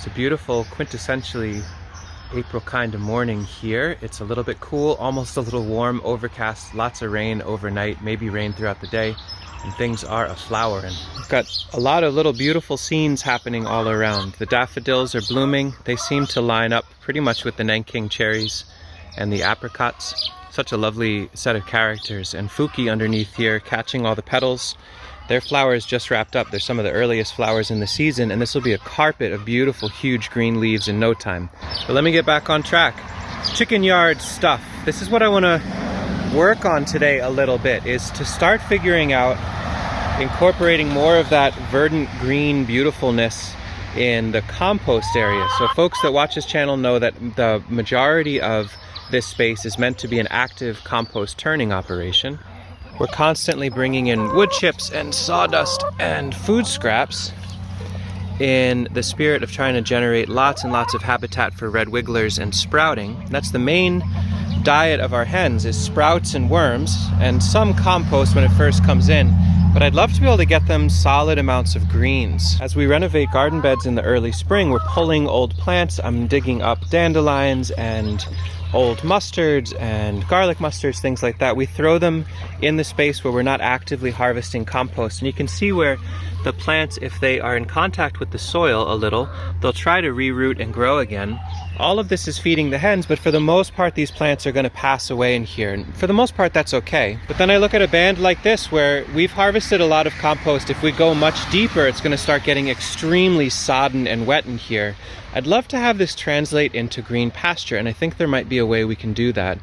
It's a beautiful, quintessentially April kind of morning here. It's a little bit cool, almost a little warm, overcast, lots of rain overnight, maybe rain throughout the day, and things are a-flowering. We've got a lot of little beautiful scenes happening all around. The daffodils are blooming. They seem to line up pretty much with the Nanking cherries and the apricots. Such a lovely set of characters. And Fuki underneath here catching all the petals. Their flowers just wrapped up. They're some of the earliest flowers in the season, and this will be a carpet of beautiful, huge green leaves in no time. But let me get back on track. Chicken yard stuff. This is what I want to work on today a little bit, is to start figuring out incorporating more of that verdant green beautifulness in the compost area. So folks that watch this channel know that the majority of this space is meant to be an active compost turning operation. We're constantly bringing in wood chips and sawdust and food scraps in the spirit of trying to generate lots and lots of habitat for red wigglers and sprouting. That's the main diet of our hens, is sprouts and worms, and some compost when it first comes in. But I'd love to be able to get them solid amounts of greens. As we renovate garden beds in the early spring, we're pulling old plants. I'm digging up dandelions and old mustards and garlic mustards, things like that. We throw them in the space where we're not actively harvesting compost. And you can see where the plants, if they are in contact with the soil a little, they'll try to reroot and grow again. All of this is feeding the hens, but for the most part, these plants are going to pass away in here. And for the most part, that's okay. But then I look at a band like this where we've harvested a lot of compost. If we go much deeper, it's going to start getting extremely sodden and wet in here. I'd love to have this translate into green pasture, and I think there might be a way we can do that.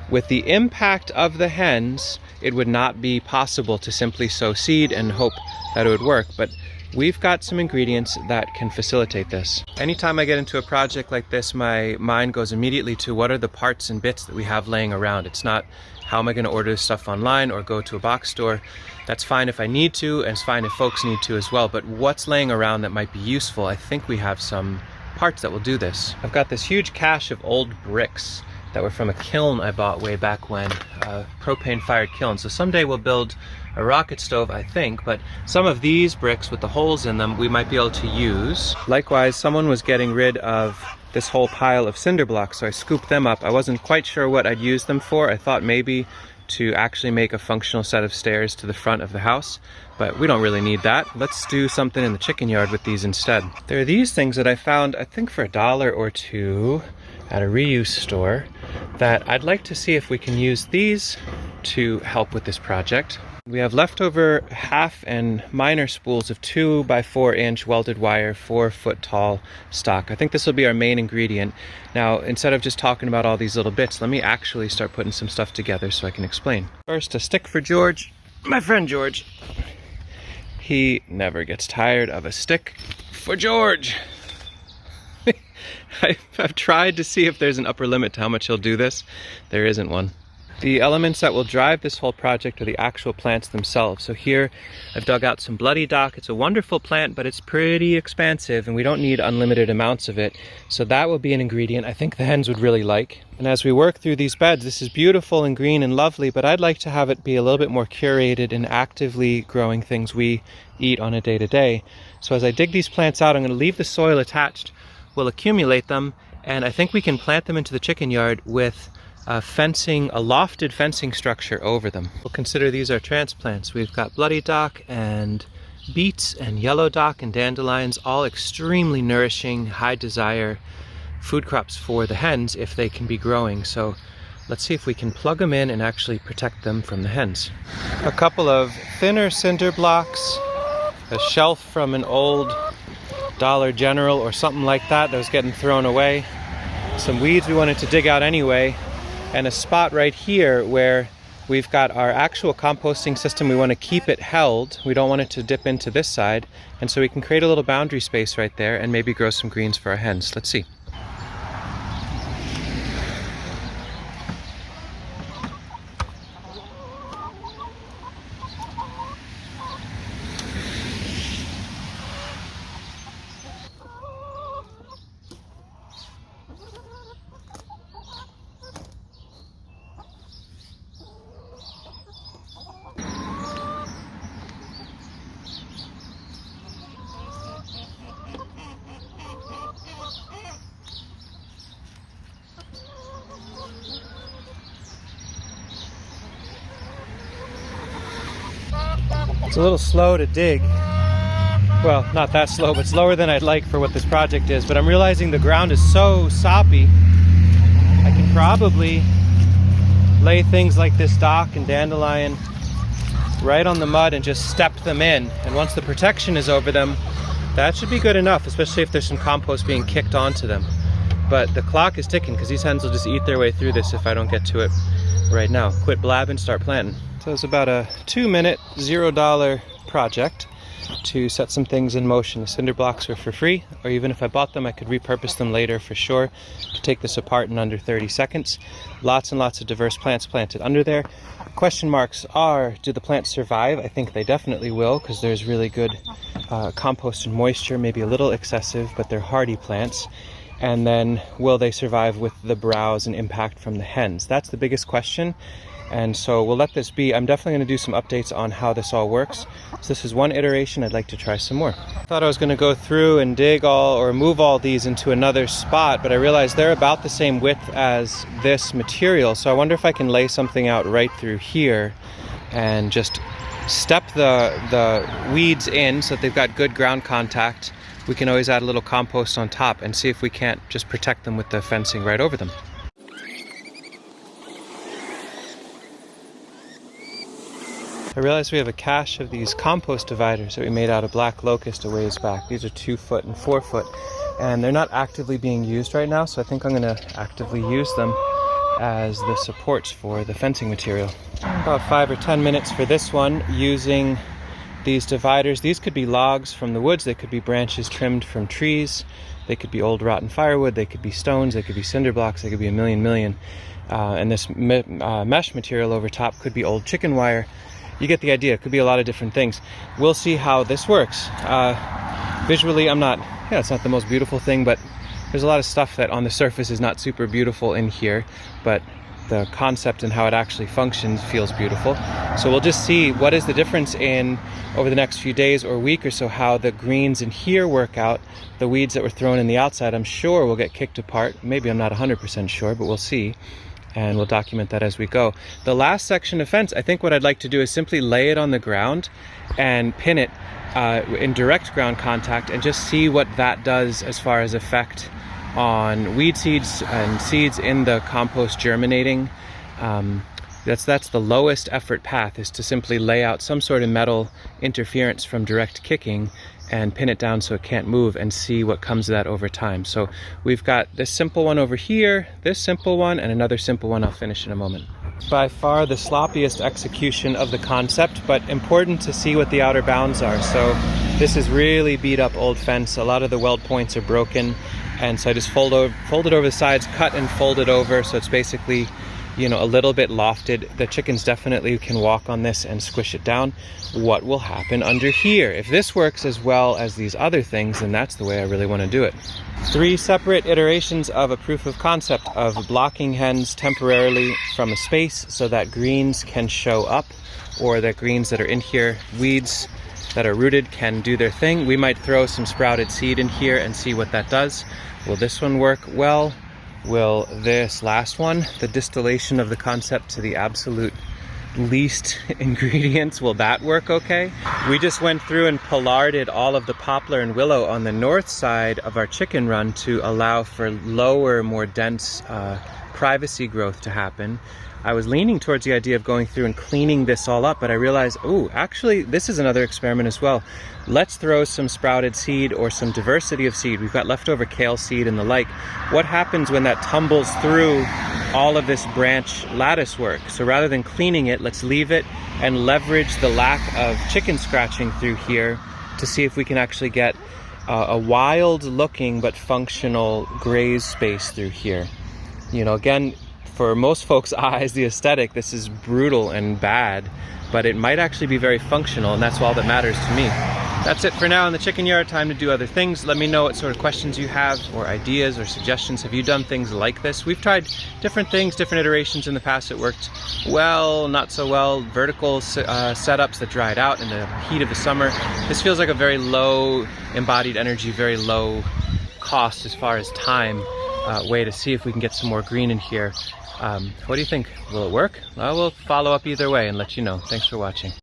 With the impact of the hens, it would not be possible to simply sow seed and hope that it would work, but we've got some ingredients that can facilitate this. Anytime I get into a project like this, my mind goes immediately to what are the parts and bits that we have laying around. It's not how am I going to order stuff online or go to a box store. That's fine if I need to, and it's fine if folks need to as well, but what's laying around that might be useful? I think we have some parts that will do this. I've got this huge cache of old bricks that were from a kiln I bought way back when, a propane-fired kiln. So someday we'll build a rocket stove, I think, but some of these bricks with the holes in them we might be able to use. Likewise, someone was getting rid of this whole pile of cinder blocks, so I scooped them up. I wasn't quite sure what I'd use them for. I thought maybe to actually make a functional set of stairs to the front of the house, but we don't really need that. Let's do something in the chicken yard with these instead. There are these things that I found, I think for $1 or $2 at a reuse store, that I'd like to see if we can use these to help with this project. We have leftover half and minor spools of 2 by 4 inch welded wire, 4-foot tall stock. I think this will be our main ingredient. Now, instead of just talking about all these little bits, let me actually start putting some stuff together so I can explain. First, a stick for George, my friend George. He never gets tired of a stick for George. I've tried to see if there's an upper limit to how much he'll do this. There isn't one. The elements that will drive this whole project are the actual plants themselves. So here I've dug out some bloody dock. It's a wonderful plant, but it's pretty expansive and we don't need unlimited amounts of it. So that will be an ingredient I think the hens would really like. And as we work through these beds, this is beautiful and green and lovely, but I'd like to have it be a little bit more curated and actively growing things we eat on a day-to-day. So as I dig these plants out, I'm going to leave the soil attached. We'll accumulate them, and I think we can plant them into the chicken yard with a lofted fencing structure over them. We'll consider these our transplants. We've got bloody dock and beets and yellow dock and dandelions, all extremely nourishing, high desire food crops for the hens if they can be growing. So let's see if we can plug them in and actually protect them from the hens. A couple of thinner cinder blocks, a shelf from an old Dollar General or something like that was getting thrown away, some weeds we wanted to dig out anyway, and a spot right here where we've got our actual composting system. We want to keep it held. We don't want it to dip into this side, and so we can create a little boundary space right there and maybe grow some greens for our hens. Let's see. It's a little slow to dig. Well, not that slow, but slower than I'd like for what this project is. But I'm realizing the ground is so soppy. I can probably lay things like this dock and dandelion right on the mud and just step them in. And once the protection is over them, that should be good enough, especially if there's some compost being kicked onto them. But the clock is ticking because these hens will just eat their way through this if I don't get to it right now. Quit blabbing, start planting. So it's about a 2-minute, $0 project to set some things in motion. The cinder blocks are for free, or even if I bought them, I could repurpose them later for sure to take this apart in under 30 seconds. Lots and lots of diverse plants planted under there. Question marks are, do the plants survive? I think they definitely will, because there's really good compost and moisture, maybe a little excessive, but they're hardy plants. And then will they survive with the browse and impact from the hens? That's the biggest question. And so we'll let this be. I'm definitely going to do some updates on how this all works. So this is one iteration. I'd like to try some more. I thought I was going to go through and dig all or move all these into another spot, but I realized they're about the same width as this material. So I wonder if I can lay something out right through here and just step the weeds in so that they've got good ground contact. We can always add a little compost on top and see if we can't just protect them with the fencing right over them. I realized we have a cache of these compost dividers that we made out of black locust a ways back. These are 2 foot and 4 foot, and they're not actively being used right now, so I think I'm going to actively use them as the supports for the fencing material. About 5 or 10 minutes for this one using these dividers. These could be logs from the woods, they could be branches trimmed from trees, they could be old rotten firewood, they could be stones, they could be cinder blocks, they could be a million. And this mesh material over top could be old chicken wire. You get the idea. It could be a lot of different things. We'll see how this works. Visually, it's not the most beautiful thing, but there's a lot of stuff that on the surface is not super beautiful in here, but the concept and how it actually functions feels beautiful. So we'll just see what is the difference in over the next few days or week or so, how the greens in here work out. The weeds that were thrown in the outside, I'm sure will get kicked apart. Maybe I'm not 100% sure, but we'll see. And we'll document that as we go. The last section of fence, I think what I'd like to do is simply lay it on the ground and pin it in direct ground contact and just see what that does as far as effect on weed seeds and seeds in the compost germinating. That's the lowest effort path, is to simply lay out some sort of metal interference from direct kicking and pin it down so it can't move and see what comes of that over time. So we've got this simple one over here, this simple one, and another simple one I'll finish in a moment. By far the sloppiest execution of the concept, but important to see what the outer bounds are. So this is really beat up old fence. A lot of the weld points are broken, and so I just fold it over the sides, cut and fold it over, so it's basically, a little bit lofted. The chickens definitely can walk on this and squish it down. What will happen under here? If this works as well as these other things, then that's the way I really want to do it. 3 separate iterations of a proof of concept of blocking hens temporarily from a space so that greens can show up, or that greens that are in here, weeds that are rooted, can do their thing. We might throw some sprouted seed in here and see what that does. Will this one work well? Will this last one, the distillation of the concept to the absolute least ingredients, will that work okay? We just went through and pollarded all of the poplar and willow on the north side of our chicken run to allow for lower, more dense privacy growth to happen. I was leaning towards the idea of going through and cleaning this all up, but I realized, actually, this is another experiment as well. Let's throw some sprouted seed or some diversity of seed. We've got leftover kale seed and the like. What happens when that tumbles through all of this branch lattice work? So rather than cleaning it, let's leave it and leverage the lack of chicken scratching through here to see if we can actually get a wild looking but functional graze space through here. Again, for most folks' eyes, the aesthetic, this is brutal and bad, but it might actually be very functional, and that's all that matters to me. That's it for now in the chicken yard. Time to do other things. Let me know what sort of questions you have or ideas or suggestions. Have you done things like this? We've tried different things, different iterations in the past. It worked well, not so well. Vertical setups that dried out in the heat of the summer. This feels like a very low embodied energy, very low cost as far as time way to see if we can get some more green in here. What do you think? Will it work? Well, we'll follow up either way and let you know. Thanks for watching.